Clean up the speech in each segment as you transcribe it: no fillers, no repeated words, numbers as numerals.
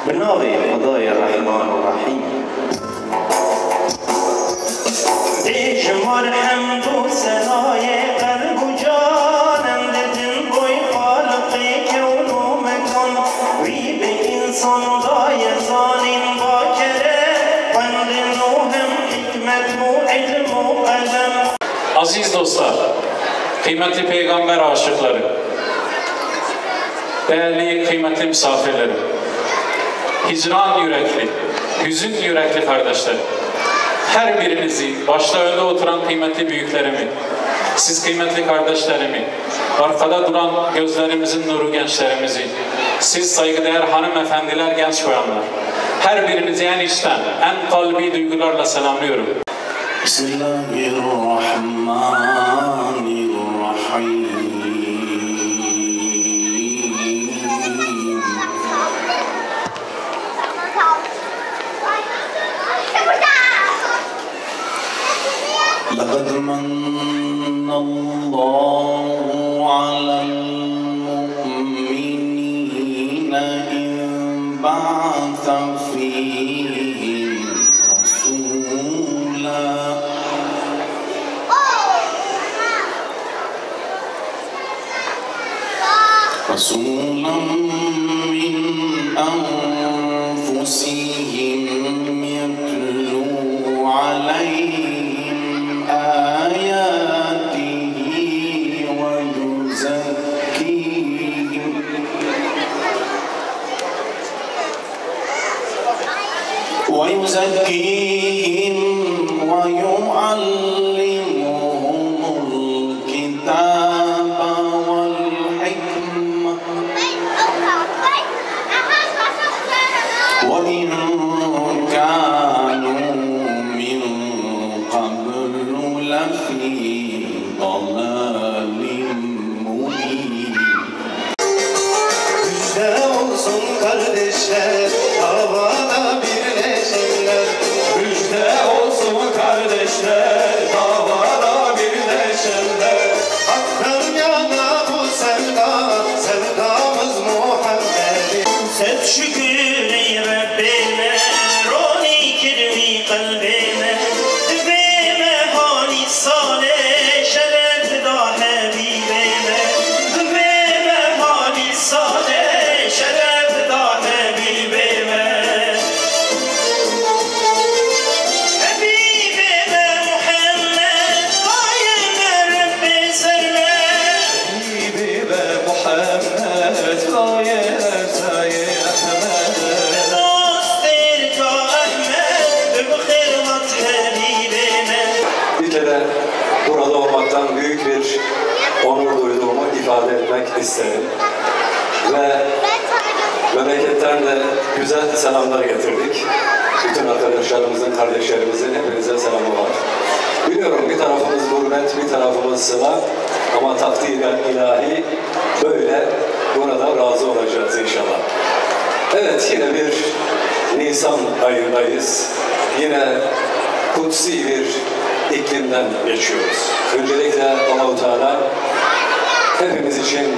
بناظر خدای الرحمن الرحیم شمار حمد و ثنای قلب و جانم ددن بوی خالق کون و مکان وی به انسان دای زانین باکره قند نوهم hikmet و ilm و kalem. Aziz dostlar, kıymetli peygamber aşıkları, değerli kıymetli misafirlerim, hicran yürekli, hüzün yürekli kardeşlerim, her birinizi, başta önde oturan kıymetli büyüklerimi, siz kıymetli kardeşlerimi, arkada duran gözlerimizin nuru gençlerimizi, siz saygıdeğer hanımefendiler, genç bayanlar, her birinizi en içten, en kalbi duygularla selamlıyorum. Bismillahirrahmanirrahim. لقد من الله على المؤمنين إذ بعث فيهم رسولا من أنفسهم يتلو عليهم آياته ويزكيهم ويعلمهم الكتاب والحكمة وإن كانوا من قبل لفي ضلال مبين. Müjde olsun kardeşler, davada birleşenler. Müjde olsun kardeşler, davada birleşenler. Hak'tan yana bu sevda, sevdamız Muhammed'in. Set şükür ey Rabbime, roni kirmi kalbime. Dübeme hani salih, şeref da Habibime. Dübeme hani salih, şeref da Habibime. Habibime Muhammed, gayeme Rabbi serler. Habibime Muhammed, gayeme Sayyid Ahmed. Dostir ka Ahmed, bıkhirmat Habibime. Bir kere burada olmaktan büyük bir onur duyduğumu ifade etmek isterim. Ve memleketten de güzel selamlar getirdik. Bütün arkadaşlarımızın, kardeşlerimizin hepinize selamı var. Biliyorum bir tarafımız gurbet, bir tarafımız sıla ama takdiren ilahi böyle burada razı olacağız inşallah. Evet, yine bir Nisan ayındayız. Yine kutsi bir iklimden geçiyoruz. Öncelikle Allah-u Teala hepimiz için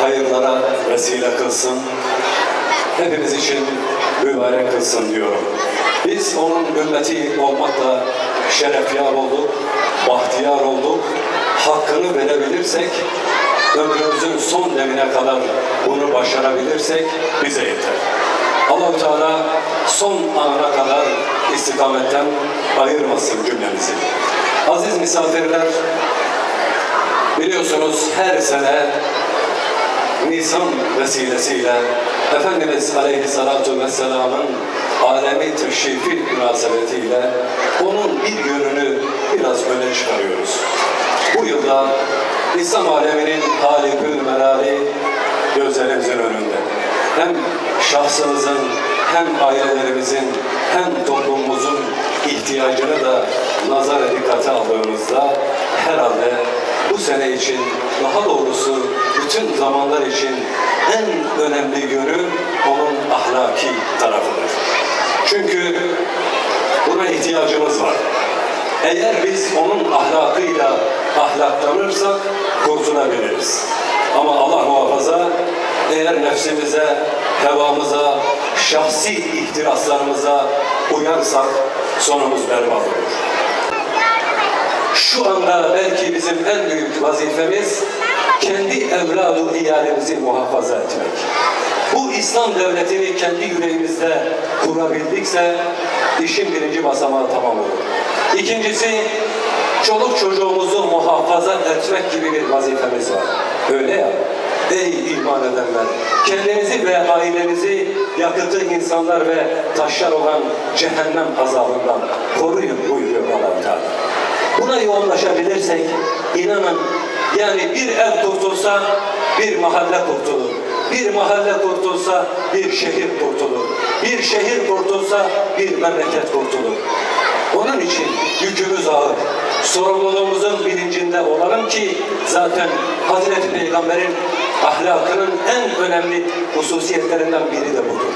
hayırlara vesile kılsın. Hepimiz için mübarek kılsın diyorum. Biz onun ümmeti olmakla şerefyar olduk, bahtiyar olduk. Hakkını verebilirsek, ömrümüzün son demine kadar bunu başarabilirsek bize yeter. Allah-u Teala son anına kadar istikametten ayırmasın cümlemizi. Aziz misafirler, biliyorsunuz her sene Nisan vesilesiyle Efendimiz Aleyhisselatü Vesselam'ın alemi teşrifi münasebetiyle onun bir yönünü biraz öne çıkarıyoruz. Bu yılda İslam aleminin halikül merali gözlerimizin önünde. Hem şahsımızın, hem ailelerimizin, hem toplumumuzun ihtiyacını da nazara dikkate aldığımızda herhalde bu sene için, daha doğrusu bütün zamanlar için en önemli yönü onun ahlaki tarafıdır. Çünkü buna ihtiyacımız var. Eğer biz onun ahlakıyla ahlaklanırsak kurtulabiliriz. Ama Allah muhafaza, eğer nefsimize, hevamıza, şahsi ihtiraslarımıza uyarsak sonumuz berbat olur. Şu anda belki bizim en büyük vazifemiz kendi evladı iyalemizi muhafaza etmek. Bu İslam devletini kendi yüreğimizde kurabildikse işin birinci basamağı tamam olur. İkincisi, çoluk çocuğumuzu muhafaza etmek gibi bir vazifemiz var. Öyle ya, ey iman edenler, kendinizi ve ailenizi yakıtı insanlar ve taşlar olan cehennem azabından koruyun buyuruyor Allah-u Teala. Buna yoğunlaşabilirsek, inanın, yani bir ev kurtulsa bir mahalle kurtulur. Bir mahalle kurtulsa bir şehir kurtulur. Bir şehir kurtulsa bir memleket kurtulur. Onun için yükümüz ağır. Sorumluluğumuzun bilincinde olalım ki zaten Hazreti Peygamber'in ahlakının en önemli hususiyetlerinden biri de budur.